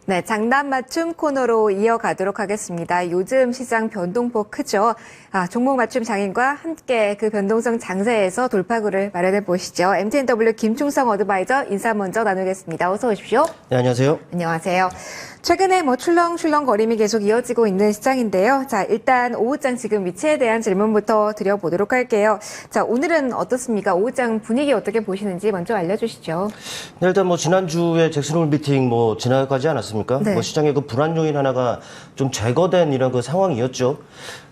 네, 장단 맞춤 코너로 이어가도록 하겠습니다. 요즘 시장 변동폭 크죠? 종목 맞춤 장인과 함께 그 변동성 장세에서 돌파구를 마련해 보시죠. MTNW 김충성 어드바이저 인사 먼저 나누겠습니다. 어서 오십시오. 네, 안녕하세요. 안녕하세요. 최근에 출렁출렁 거림이 계속 이어지고 있는 시장인데요. 자, 일단 오후장 지금 위치에 대한 질문부터 드려보도록 할게요. 자, 오늘은 어떻습니까? 오후장 분위기 어떻게 보시는지 먼저 알려주시죠. 네, 일단 지난주에 잭슨홀 미팅 지나가지 않았습니까? 네. 시장의 그 불안 요인 하나가 좀 제거된 이런 그 상황이었죠.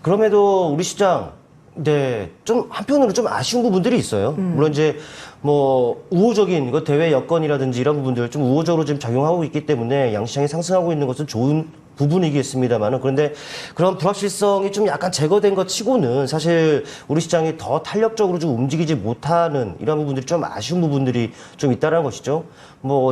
그럼에도 우리 시장, 네, 좀 한편으로 좀 아쉬운 부분들이 있어요. 물론 이제 우호적인 대외 여건이라든지 이런 부분들 좀 우호적으로 지금 작용하고 있기 때문에 양시장이 상승하고 있는 것은 좋은 부분이겠습니다만은, 그런데 그런 불확실성이 좀 약간 제거된 것 치고는 사실 우리 시장이 더 탄력적으로 좀 움직이지 못하는 이런 부분들이 좀 아쉬운 부분들이 좀 있다는 것이죠.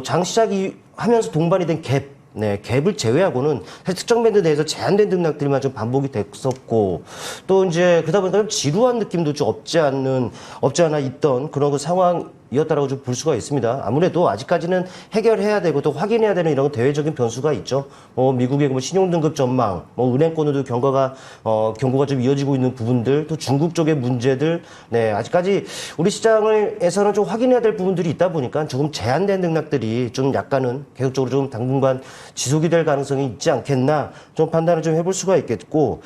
장 시작이 하면서 동반이 된 갭, 네, 갭을 제외하고는 사실 특정 밴드 내에서 제한된 등락들만 좀 반복이 됐었고, 또 이제 그러다 보니까 좀 지루한 느낌도 좀 없지 않아 있던 그런 그 상황이었다라고 좀 볼 수가 있습니다. 아무래도 아직까지는 해결해야 되고 또 확인해야 되는 이런 대외적인 변수가 있죠. 미국의 신용등급 전망, 은행권으로도 경고가 좀 이어지고 있는 부분들, 또 중국 쪽의 문제들, 네, 아직까지 우리 시장에서는 좀 확인해야 될 부분들이 있다 보니까 조금 제한된 등락들이 좀 약간은 계속적으로 좀 당분간 지속이 될 가능성이 있지 않겠나 좀 판단을 좀 해볼 수가 있겠고,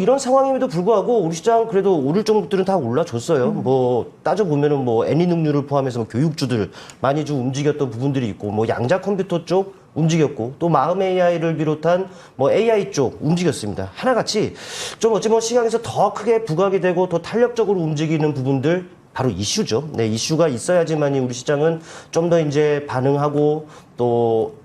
이런 상황임에도 불구하고 우리 시장 그래도 오를 종목들은 다 올라줬어요. 따져보면은 애니능률을 포함해서 교육주들 많이 좀 움직였던 부분들이 있고, 양자 컴퓨터 쪽 움직였고, 또 마음 AI를 비롯한 AI 쪽 움직였습니다. 하나같이 좀 어찌 보면 시장에서 더 크게 부각이 되고 더 탄력적으로 움직이는 부분들, 바로 이슈죠. 네, 이슈가 있어야지만이 우리 시장은 좀 더 이제 반응하고 또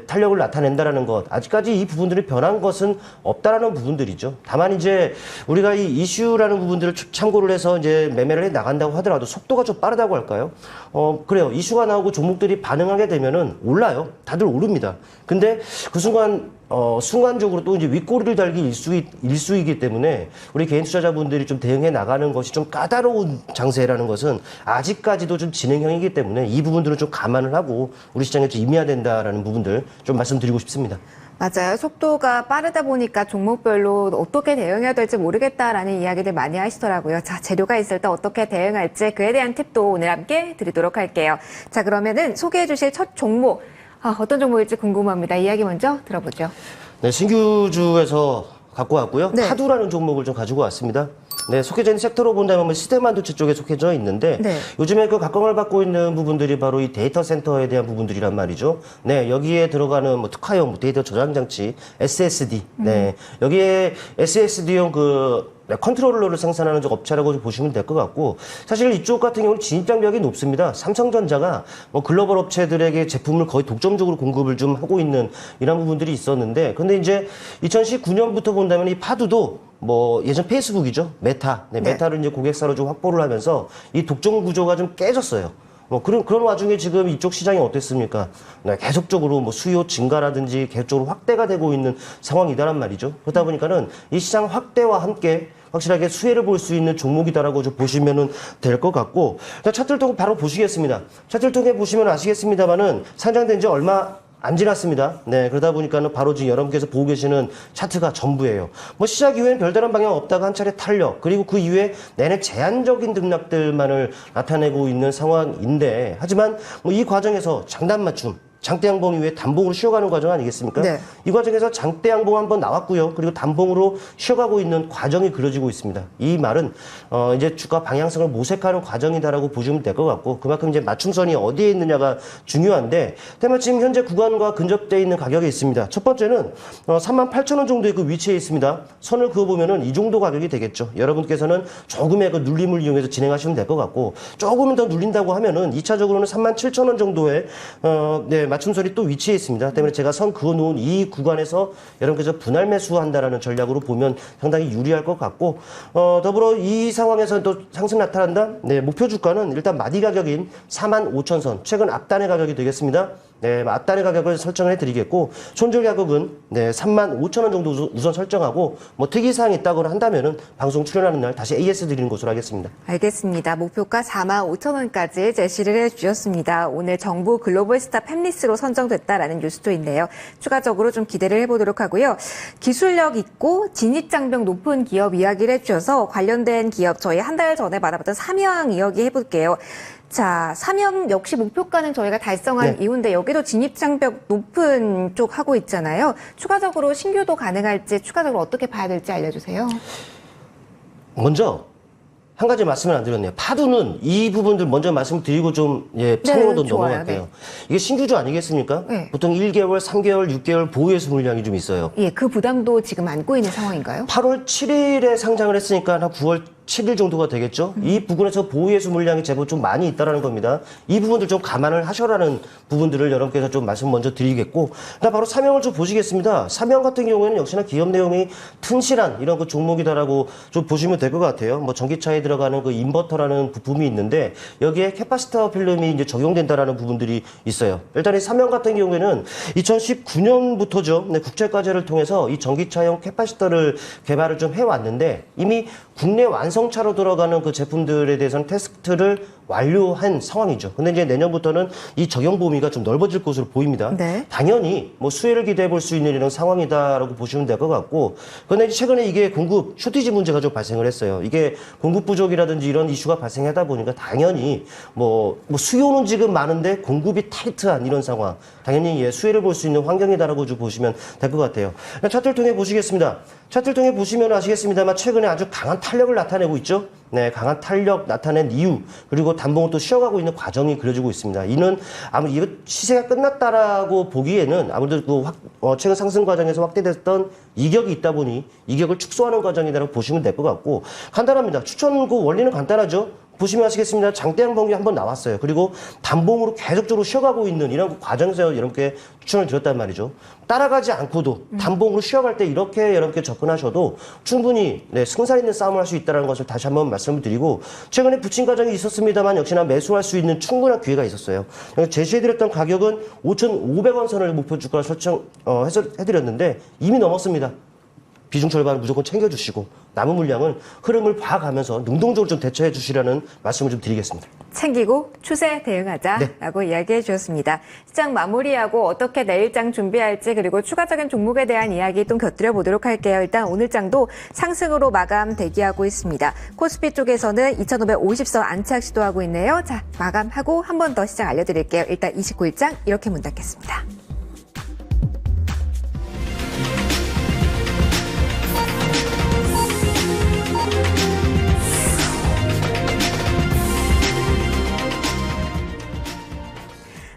탄력을 나타낸다라는 것. 아직까지 이 부분들이 변한 것은 없다라는 부분들이죠. 다만 이제 우리가 이 이슈라는 부분들을 참고를 해서 이제 매매를 해 나간다고 하더라도 속도가 좀 빠르다고 할까요? 그래요. 이슈가 나오고 종목들이 반응하게 되면은 올라요. 다들 오릅니다. 근데 그 순간적으로 또 이제 윗꼬리를 달기 일수이기 때문에 우리 개인 투자자분들이 좀 대응해 나가는 것이 좀 까다로운 장세라는 것은 아직까지도 좀 진행형이기 때문에 이 부분들은 좀 감안을 하고 우리 시장에 좀 임해야 된다라는 부분들 좀 말씀드리고 싶습니다. 맞아요. 속도가 빠르다 보니까 종목별로 어떻게 대응해야 될지 모르겠다라는 이야기들 많이 하시더라고요. 자, 재료가 있을 때 어떻게 대응할지 그에 대한 팁도 오늘 함께 드리도록 할게요. 자, 그러면은 소개해 주실 첫 종목, 어떤 종목일지 궁금합니다. 이야기 먼저 들어보죠. 네, 신규주에서 갖고 왔고요. 네. 카두라는 종목을 좀 가지고 왔습니다. 네, 속해져 있는 섹터로 본다면 시스템반도체 쪽에 속해져 있는데, 네. 요즘에 그 각광을 받고 있는 부분들이 바로 이 데이터 센터에 대한 부분들이란 말이죠. 네, 여기에 들어가는 특화형 데이터 저장 장치, SSD. 네, 여기에 SSD용 컨트롤러를 생산하는 업체라고 보시면 될 것 같고, 사실 이쪽 같은 경우는 진입장벽이 높습니다. 삼성전자가 글로벌 업체들에게 제품을 거의 독점적으로 공급을 좀 하고 있는 이런 부분들이 있었는데, 근데 이제 2019년부터 본다면 이 파두도 예전 페이스북이죠. 메타. 네, 메타를 이제 고객사로 좀 확보를 하면서 이 독점 구조가 좀 깨졌어요. 그런 와중에 지금 이쪽 시장이 어땠습니까? 네, 계속적으로 수요 증가라든지 계속적으로 확대가 되고 있는 상황이다란 말이죠. 그러다 보니까는 이 시장 확대와 함께 확실하게 수혜를 볼 수 있는 종목이다라고 좀 보시면은 될 것 같고, 차트를 통해 바로 보시겠습니다. 차트를 통해 보시면 아시겠습니다만은 상장된 지 얼마 안 지났습니다. 네, 그러다 보니까는 바로 지금 여러분께서 보고 계시는 차트가 전부예요. 시작 이후엔 별다른 방향 없다가 한 차례 탄력, 그리고 그 이후에 내내 제한적인 등락들만을 나타내고 있는 상황인데, 하지만 이 과정에서 장단 맞춤, 장대 양봉 이후에 단봉으로 쉬어가는 과정 아니겠습니까? 네. 이 과정에서 장대 양봉 한번 나왔고요. 그리고 단봉으로 쉬어가고 있는 과정이 그려지고 있습니다. 이 말은 이제 주가 방향성을 모색하는 과정이다라고 보시면 될 것 같고, 그만큼 이제 맞춤선이 어디에 있느냐가 중요한데, 때마침 현재 구간과 근접되어 있는 가격이 있습니다. 첫 번째는 38,000원 정도의 그 위치에 있습니다. 선을 그어보면은 이 정도 가격이 되겠죠. 여러분께서는 조금의 그 눌림을 이용해서 진행하시면 될 것 같고, 조금 더 눌린다고 하면은 2차적으로는 37,000원 정도의 맞춤선이 또 위치해 있습니다. 때문에 제가 선 그어놓은 이 구간에서 여러분께서 분할 매수한다라는 전략으로 보면 상당히 유리할 것 같고, 더불어 이 상황에서 또 상승 나타난다? 네, 목표 주가는 일단 마디 가격인 45,000선, 최근 앞단의 가격이 되겠습니다. 네, 맞다리 가격을 설정을 해드리겠고 손절 가격은 네, 35,000원 정도 우선 설정하고 뭐 특이사항이 있다고 한다면은 방송 출연하는 날 다시 AS 드리는 것으로 하겠습니다. 알겠습니다. 목표가 45,000원까지 제시를 해주셨습니다. 오늘 정부 글로벌스타 팹리스로 선정됐다라는 뉴스도 있네요. 추가적으로 좀 기대를 해보도록 하고요. 기술력 있고 진입장벽 높은 기업 이야기를 해주셔서 관련된 기업 저희 한 달 전에 받아봤던 삼양 이야기 해볼게요. 자, 삼양 역시 목표가는 저희가 달성한 네. 이후인데 여기도 진입장벽 높은 쪽 하고 있잖아요. 추가적으로 신규도 가능할지 추가적으로 어떻게 봐야 될지 알려주세요. 먼저 한 가지 말씀을 안 드렸네요. 파두는 이 부분들 먼저 말씀드리고 좀 설명으로 네, 좋아요. 넘어갈게요. 네. 이게 신규주 아니겠습니까? 네. 보통 1개월, 3개월, 6개월 보유예수 물량이 좀 있어요. 예, 그 부담도 지금 안고 있는 상황인가요? 8월 7일에 상장을 했으니까 한 9월 7일 정도가 되겠죠. 이 부분에서 보유예수 물량이 제법 좀 많이 있다는 겁니다. 이 부분들 좀 감안을 하셔라는 부분들을 여러분께서 좀 말씀 먼저 드리겠고, 그다음 바로 삼양을 좀 보시겠습니다. 삼양 같은 경우에는 역시나 기업 내용이 튼실한 이런 그 종목이다라고 좀 보시면 될 것 같아요. 뭐 전기차에 들어가는 그 인버터라는 부품이 있는데 여기에 캐파시터 필름이 이제 적용된다라는 부분들이 있어요. 일단 이 삼양 같은 경우에는 2019년부터죠. 네, 국제과제를 통해서 이 전기차용 캐파시터를 개발을 좀 해왔는데 이미 국내 완성차로 들어가는 그 제품들에 대해서는 테스트를 완료한 상황이죠. 근데 이제 내년부터는 이 적용 범위가 좀 넓어질 것으로 보입니다. 네. 당연히 뭐 수혜를 기대해 볼 수 있는 이런 상황이다라고 보시면 될 것 같고, 그런데 최근에 이게 공급 쇼티지 문제가 좀 발생을 했어요. 이게 공급 부족이라든지 이런 이슈가 발생하다 보니까 당연히 뭐 수요는 지금 많은데 공급이 타이트한 이런 상황, 당연히 수혜를 볼 수 있는 환경이다라고 좀 보시면 될 것 같아요. 차트를 통해 보시겠습니다. 차트를 통해 보시면 아시겠습니다만 최근에 아주 강한 탄력을 나타내고 있죠. 네, 강한 탄력 나타낸 이유, 그리고 단봉을 또 쉬어가고 있는 과정이 그려지고 있습니다. 이는 아무래도 이거 시세가 끝났다라고 보기에는 아무래도 그 최근 상승 과정에서 확대됐던 이격이 있다 보니 이격을 축소하는 과정이라고 보시면 될 것 같고, 간단합니다. 추천 그 원리는 간단하죠. 보시면 아시겠습니다. 장대양 번개 한번 나왔어요. 그리고 단봉으로 계속적으로 쉬어가고 있는 이런 그 과정에서 여러분께 추천을 드렸단 말이죠. 따라가지 않고도 단봉으로 쉬어갈 때 이렇게 여러분께 접근하셔도 충분히 승산 있는 싸움을 할 수 있다는 것을 다시 한번 말씀을 드리고, 최근에 부침 과정이 있었습니다만 역시나 매수할 수 있는 충분한 기회가 있었어요. 제시해드렸던 가격은 5,500원 선을 목표 주가로 해드렸는데 이미 넘었습니다. 비중 절반을 무조건 챙겨주시고 남은 물량은 흐름을 봐가면서 능동적으로 좀 대처해 주시라는 말씀을 좀 드리겠습니다. 챙기고 추세 대응하자라고 이야기해 주셨습니다. 시장 마무리하고 어떻게 내일장 준비할지 그리고 추가적인 종목에 대한 이야기 좀 곁들여 보도록 할게요. 일단 오늘장도 상승으로 마감 대기하고 있습니다. 코스피 쪽에서는 2,550선 안착 시도하고 있네요. 자, 마감하고 한 번 더 시장 알려드릴게요. 일단 29일장 이렇게 문 닫겠습니다.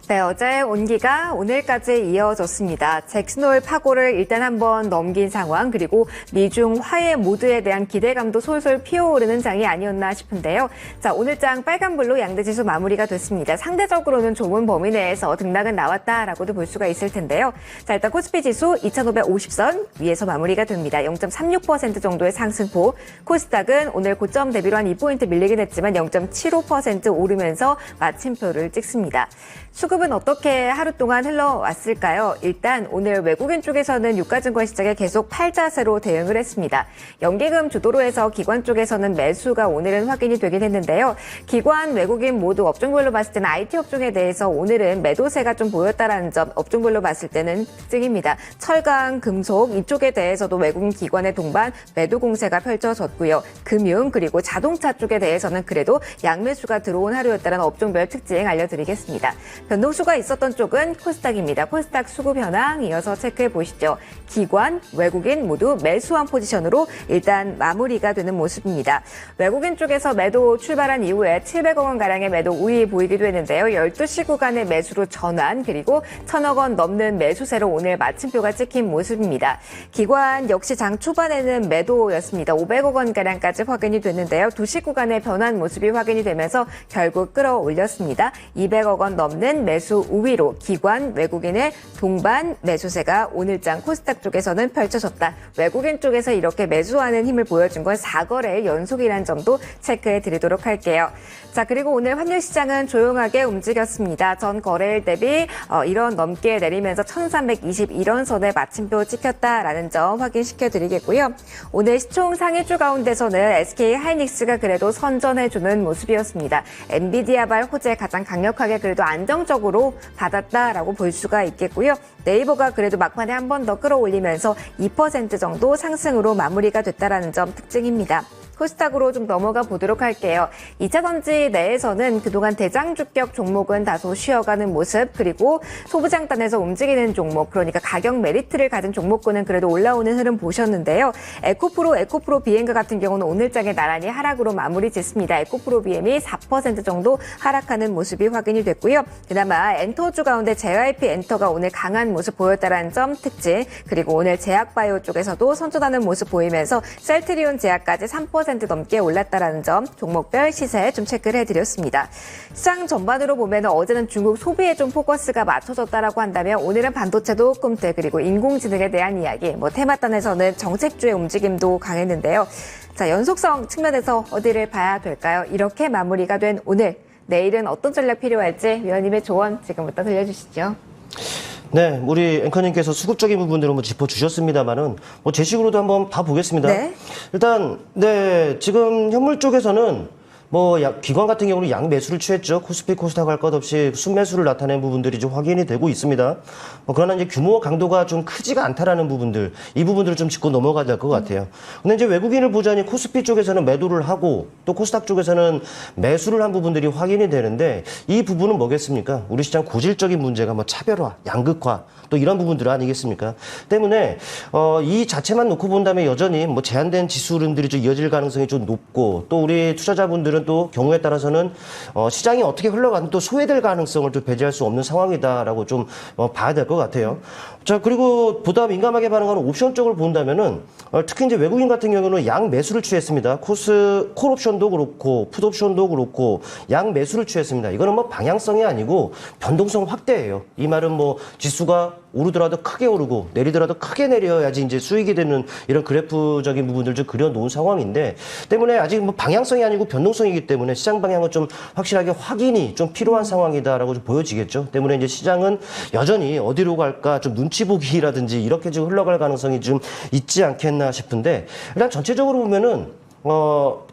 네, 어제 온기가 오늘까지 이어졌습니다. 잭슨홀 파고를 일단 한번 넘긴 상황, 그리고 미중 화해 모드에 대한 기대감도 솔솔 피어오르는 장이 아니었나 싶은데요. 자, 오늘장 빨간불로 양대지수 마무리가 됐습니다. 상대적으로는 좁은 범위 내에서 등락은 나왔다라고도 볼 수가 있을 텐데요. 자, 일단 코스피 지수 2,550선 위에서 마무리가 됩니다. 0.36% 정도의 상승폭. 코스닥은 오늘 고점 대비로 한 2포인트 밀리긴 했지만 0.75% 오르면서 마침표를 찍습니다. 수급은 어떻게 하루 동안 흘러왔을까요? 일단 오늘 외국인 쪽에서는 유가증권 시장에 계속 팔자세로 대응을 했습니다. 연기금 주도로 해서 기관 쪽에서는 매수가 오늘은 확인이 되긴 했는데요. 기관, 외국인 모두 업종별로 봤을 때는 IT 업종에 대해서 오늘은 매도세가 좀 보였다라는 점 업종별로 봤을 때는 특징입니다. 철강, 금속 이쪽에 대해서도 외국인 기관의 동반 매도 공세가 펼쳐졌고요. 금융 그리고 자동차 쪽에 대해서는 그래도 양매수가 들어온 하루였다는 업종별 특징 알려드리겠습니다. 변동수가 있었던 쪽은 코스닥입니다. 코스닥 수급 현황 이어서 체크해 보시죠. 기관, 외국인 모두 매수한 포지션으로 일단 마무리가 되는 모습입니다. 외국인 쪽에서 매도 출발한 이후에 700억 원가량의 매도 우위 보이기도 했는데요. 12시 구간의 매수로 전환 그리고 1,000억 원 넘는 매수세로 오늘 마침표가 찍힌 모습입니다. 기관 역시 장 초반에는 매도였습니다. 500억 원가량까지 확인이 됐는데요. 2시 구간의 변환 모습이 확인이 되면서 결국 끌어올렸습니다. 200억 원 넘는 매수 매수 우위로 기관, 외국인의 동반 매수세가 오늘장 코스닥 쪽에서는 펼쳐졌다. 외국인 쪽에서 이렇게 매수하는 힘을 보여준 건 4거래일 연속이라는 점도 체크해 드리도록 할게요. 자, 그리고 오늘 환율 시장은 조용하게 움직였습니다. 전 거래일 대비 1원 넘게 내리면서 1321원 선에 마침표 찍혔다라는 점 확인시켜 드리겠고요. 오늘 시총 상위주 가운데서는 SK 하이닉스가 그래도 선전해주는 모습이었습니다. 엔비디아발 호재 가장 강력하게 그래도 안정적으로 받았다라고 볼 수가 있겠고요. 네이버가 그래도 막판에 한 번 더 끌어올리면서 2% 정도 상승으로 마무리가 됐다라는 점 특징입니다. 코스닥으로 좀 넘어가 보도록 할게요. 2차전지 내에서는 그동안 대장주격 종목은 다소 쉬어가는 모습, 그리고 소부장단에서 움직이는 종목, 그러니까 가격 메리트를 가진 종목군은 그래도 올라오는 흐름 보셨는데요. 에코프로 비행과 같은 경우는 오늘장에 나란히 하락으로 마무리 짓습니다. 에코프로 비엠이 4% 정도 하락하는 모습이 확인이 됐고요. 그나마 엔터주 가운데 JYP 엔터가 오늘 강한 모습 보였다는 점 특징, 그리고 오늘 제약바이오 쪽에서도 선전하는 모습 보이면서 셀트리온 제약까지 3% 넘게 올랐다라는 점 종목별 시세 좀 체크를 해드렸습니다. 시장 전반으로 보면 어제는 중국 소비에 좀 포커스가 맞춰졌다라고 한다면 오늘은 반도체도 꿈틀, 그리고 인공지능에 대한 이야기, 테마단에서는 정책주의 움직임도 강했는데요. 자, 연속성 측면에서 어디를 봐야 될까요? 이렇게 마무리가 된 오늘, 내일은 어떤 전략 필요할지 위원님의 조언 지금부터 들려주시죠. 네, 우리 앵커님께서 수급적인 부분들을 한번 짚어주셨습니다만은, 제 식으로도 한번 봐보겠습니다. 네. 일단, 지금 현물 쪽에서는 기관 같은 경우는 양 매수를 취했죠. 코스피, 코스닥 할 것 없이 순매수를 나타낸 부분들이 좀 확인이 되고 있습니다. 그러나 이제 규모와 강도가 좀 크지가 않다라는 부분들, 이 부분들을 좀 짚고 넘어가야 될 것 같아요. 근데 이제 외국인을 보자니 코스피 쪽에서는 매도를 하고 또 코스닥 쪽에서는 매수를 한 부분들이 확인이 되는데, 이 부분은 뭐겠습니까? 우리 시장 고질적인 문제가 차별화, 양극화, 또 이런 부분들 아니겠습니까? 때문에 이 자체만 놓고 본다면 여전히 제한된 지수 흐름들이 좀 이어질 가능성이 좀 높고, 또 우리 투자자분들은 또 경우에 따라서는 시장이 어떻게 흘러가든 또 소외될 가능성을 또 배제할 수 없는 상황이다라고 좀 봐야 될 것 같아요. 자, 그리고 보다 민감하게 반응하는 옵션 쪽을 본다면은 특히 이제 외국인 같은 경우는 양 매수를 취했습니다. 콜 옵션도 그렇고 풋 옵션도 그렇고 양 매수를 취했습니다. 이거는 방향성이 아니고 변동성 확대예요. 이 말은 지수가 오르더라도 크게 오르고 내리더라도 크게 내려야지 이제 수익이 되는 이런 그래프적인 부분들 좀 그려놓은 상황인데, 때문에 아직 방향성이 아니고 변동성이기 때문에 시장 방향은 좀 확실하게 확인이 좀 필요한 상황이다라고 좀 보여지겠죠. 때문에 이제 시장은 여전히 어디로 갈까 좀 눈치 보기라든지 이렇게 지금 흘러갈 가능성이 좀 있지 않겠나 싶은데, 일단 전체적으로 보면은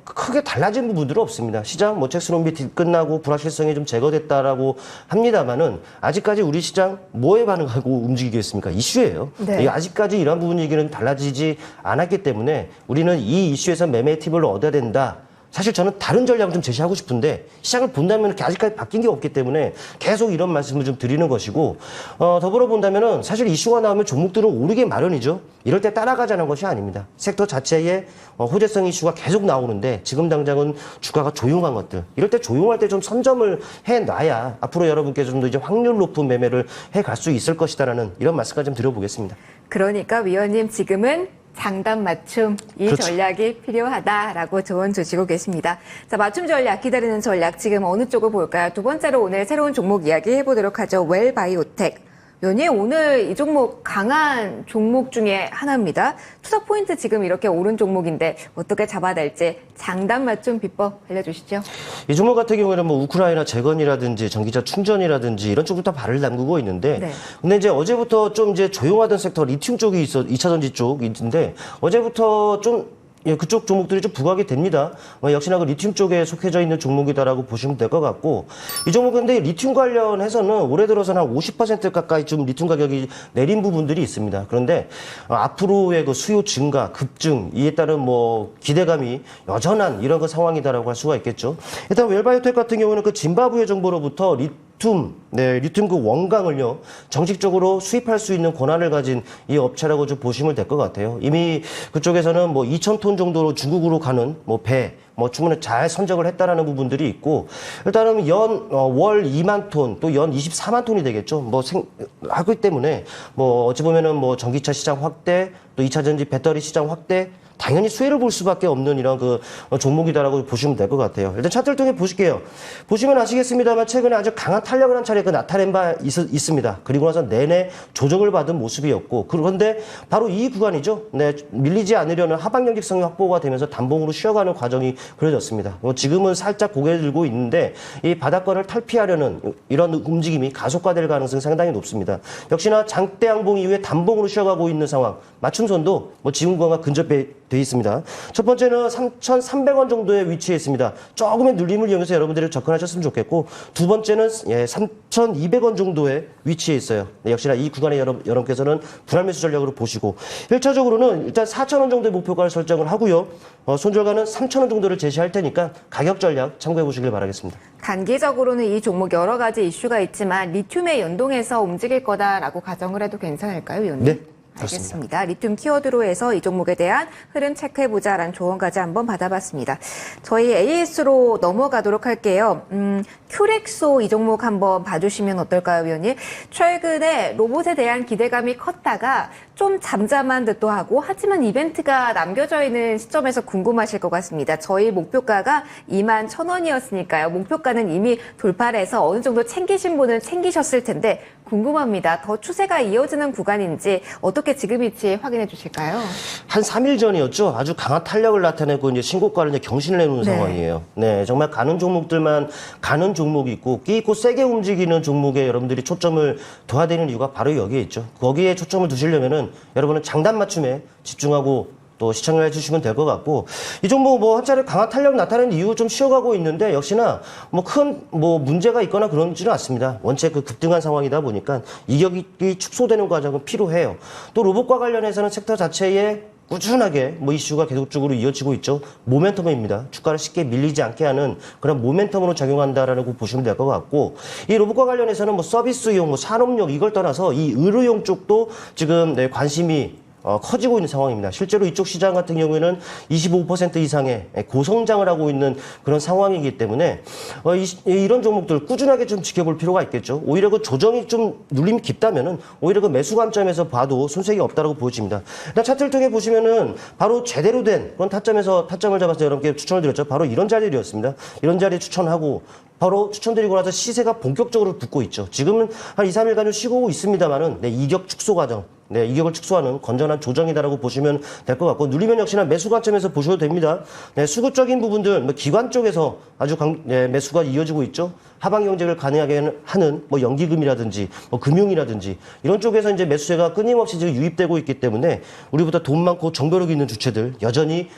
크게 달라진 부분들은 없습니다. 시장 잭슨 홈비 끝나고 불확실성이 좀 제거됐다라고 합니다만은 아직까지 우리 시장 뭐에 반응하고 움직이겠습니까? 이슈예요. 네. 아직까지 이런 부분 얘기는 달라지지 않았기 때문에 우리는 이 이슈에서 매매 팁을 얻어야 된다. 사실 저는 다른 전략을 좀 제시하고 싶은데 시장을 본다면 아직까지 바뀐 게 없기 때문에 계속 이런 말씀을 좀 드리는 것이고, 더불어 본다면은 사실 이슈가 나오면 종목들은 오르게 마련이죠. 이럴 때 따라가자는 것이 아닙니다. 섹터 자체에 호재성 이슈가 계속 나오는데 지금 당장은 주가가 조용한 것들, 이럴 때 조용할 때 좀 선점을 해놔야 앞으로 여러분께 좀 더 이제 확률 높은 매매를 해갈 수 있을 것이다라는 이런 말씀까지 좀 드려보겠습니다. 그러니까 위원님 지금은 장단 맞춤, 이 그렇죠. 전략이 필요하다라고 조언 주시고 계십니다. 자, 맞춤 전략, 기다리는 전략, 지금 어느 쪽을 볼까요? 두 번째로 오늘 새로운 종목 이야기 해보도록 하죠. 웰바이오텍. 위원님, 오늘 이 종목 강한 종목 중에 하나입니다. 투자 포인트 지금 이렇게 오른 종목인데 어떻게 잡아야 될지 장단 맞춤 비법 알려주시죠. 이 종목 같은 경우에는 우크라이나 재건이라든지 전기차 충전이라든지 이런 쪽부터 발을 담그고 있는데, 네. 근데 이제 어제부터 좀 이제 조용하던 섹터 리튬 쪽이 2차전지 쪽이 있는데 어제부터 좀 그쪽 종목들이 좀 부각이 됩니다. 역시나 그 리튬 쪽에 속해져 있는 종목이다라고 보시면 될 것 같고, 이 종목은 근데 리튬 관련해서는 올해 들어서는 한 50% 가까이 좀 리튬 가격이 내린 부분들이 있습니다. 그런데 앞으로의 그 수요 증가, 급증, 이에 따른 기대감이 여전한 이런 그 상황이다라고 할 수가 있겠죠. 일단 웰바이오텍 같은 경우는 그 짐바브웨 정부로부터 리튬 그 원강을요, 정식적으로 수입할 수 있는 권한을 가진 이 업체라고 좀 보시면 될 것 같아요. 이미 그쪽에서는 2,000톤 정도로 중국으로 가는 배, 충분히 잘 선적을 했다라는 부분들이 있고, 일단은 월 2만 톤, 또 연 24만 톤이 되겠죠. 하기 때문에, 어찌 보면은 전기차 시장 확대, 또 2차 전지 배터리 시장 확대, 당연히 수혜를 볼 수밖에 없는 이런 그 종목이다라고 보시면 될 것 같아요. 일단 차트를 통해 보실게요. 보시면 아시겠습니다만 최근에 아주 강한 탄력을 한 차례 나타낸 바 있습니다. 그리고 나서 내내 조정을 받은 모습이었고, 그런데 바로 이 구간이죠. 네, 밀리지 않으려는 하방 경직성이 확보가 되면서 단봉으로 쉬어가는 과정이 그려졌습니다. 지금은 살짝 고개를 들고 있는데 이 바닥권을 탈피하려는 이런 움직임이 가속화될 가능성이 상당히 높습니다. 역시나 장대 양봉 이후에 단봉으로 쉬어가고 있는 상황, 맞춤선도 지금 구간과 근접해 있습니다. 첫 번째는 3,300원 정도의 위치에 있습니다. 조금의 눌림을 이용해서 여러분들이 접근하셨으면 좋겠고, 두 번째는 3,200원 정도의 위치에 있어요. 네, 역시나 이 구간에 여러분께서는 불안매수 전략으로 보시고, 1차적으로는 일단 4,000원 정도의 목표가를 설정을 하고요. 손절가는 3,000원 정도를 제시할 테니까 가격 전략 참고해 보시길 바라겠습니다. 단기적으로는 이 종목 여러 가지 이슈가 있지만 리튬에 연동해서 움직일 거다라고 가정을 해도 괜찮을까요, 위원님? 네. 알겠습니다. 리튬 키워드로 해서 이 종목에 대한 흐름 체크해보자라는 조언까지 한번 받아봤습니다. 저희 AS로 넘어가도록 할게요. 큐렉소 이 종목 한번 봐주시면 어떨까요, 위원님? 최근에 로봇에 대한 기대감이 컸다가 좀 잠잠한 듯도 하고, 하지만 이벤트가 남겨져 있는 시점에서 궁금하실 것 같습니다. 저희 목표가가 21,000원이었으니까요. 목표가는 이미 돌파를 해서 어느 정도 챙기신 분은 챙기셨을 텐데 궁금합니다. 더 추세가 이어지는 구간인지 어떻게 지금 위치 확인해 주실까요? 한 3일 전이었죠. 아주 강한 탄력을 나타내고 이제 신고가를 이제 경신을 내놓은 네. 상황이에요. 네, 정말 가는 종목들만 가는 종목이 있고 끼 있고 세게 움직이는 종목에 여러분들이 초점을 둬야 되는 이유가 바로 여기에 있죠. 거기에 초점을 두시려면은 여러분은 장단 맞춤에 집중하고 또 시청을 해주시면 될 것 같고, 이 종목 한 차례 강한 탄력 나타내는 이후 좀 쉬어가고 있는데 역시나 큰 문제가 있거나 그런지는 않습니다. 원체 그 급등한 상황이다 보니까 이격이 축소되는 과정은 필요해요. 또 로봇과 관련해서는 섹터 자체에 꾸준하게 이슈가 계속적으로 이어지고 있죠. 모멘텀입니다. 주가를 쉽게 밀리지 않게 하는 그런 모멘텀으로 작용한다라고 보시면 될 것 같고, 이 로봇과 관련해서는 서비스용, 산업용 이걸 떠나서 이 의료용 쪽도 지금 관심이 커지고 있는 상황입니다. 실제로 이쪽 시장 같은 경우에는 25% 이상의 고성장을 하고 있는 그런 상황이기 때문에 이런 종목들 꾸준하게 좀 지켜볼 필요가 있겠죠. 오히려 그 조정이 좀 눌림이 깊다면은 오히려 그 매수 관점에서 봐도 손색이 없다라고 보여집니다. 일단 차트를 통해 보시면은 바로 제대로 된 그런 타점을 잡아서 여러분께 추천을 드렸죠. 바로 이런 자리였습니다. 이런 자리 추천하고 바로 추천드리고 나서 시세가 본격적으로 붙고 있죠. 지금은 한 2, 3일간 좀 쉬고 있습니다만은 이격 축소 과정, 이격을 축소하는 건전한 조정이다라고 보시면 될 것 같고, 누리면 역시나 매수 관점에서 보셔도 됩니다. 수급적인 부분들, 기관 쪽에서 아주 매수가 이어지고 있죠. 하방 경쟁을 가능하게 하는 연기금이라든지 금융이라든지 이런 쪽에서 이제 매수세가 끊임없이 지금 유입되고 있기 때문에 우리보다 돈 많고 정보력이 있는 주체들 여전히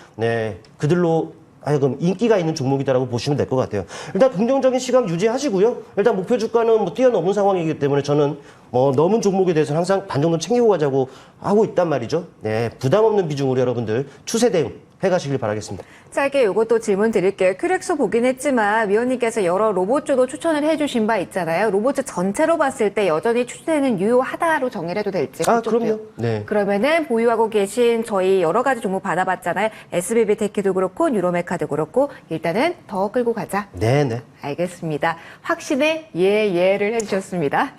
그들로 하여금 인기가 있는 종목이다라고 보시면 될 것 같아요. 일단 긍정적인 시각 유지하시고요. 일단 목표 주가는 뛰어넘은 상황이기 때문에 저는 넘은 종목에 대해서는 항상 반 정도 챙기고 가자고 하고 있단 말이죠. 네, 부담 없는 비중으로 여러분들 추세 대응 해가시길 바라겠습니다. 짧게 이것도 질문 드릴게요. 큐렉소 보긴 했지만 위원님께서 여러 로봇주도 추천을 해주신 바 있잖아요. 로봇주 전체로 봤을 때 여전히 추세는 유효하다로 정의해도 될지. 그럼요. 네. 그러면은 보유하고 계신 저희 여러 가지 종목 받아봤잖아요. SBB 테크도 그렇고 뉴로메카도 그렇고 일단은 더 끌고 가자. 네네. 알겠습니다. 확신의 예를 해주셨습니다.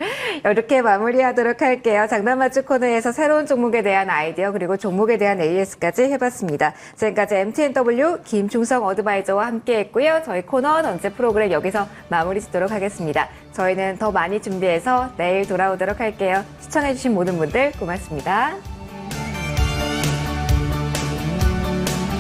이렇게 마무리하도록 할게요. 장난맞춤 코너에서 새로운 종목에 대한 아이디어 그리고 종목에 대한 AS까지 해봤습니다. 지금까지 MTNW 김충성 어드바이저와 함께했고요. 저희 코너 전체 프로그램 여기서 마무리 짓도록 하겠습니다. 저희는 더 많이 준비해서 내일 돌아오도록 할게요. 시청해주신 모든 분들 고맙습니다.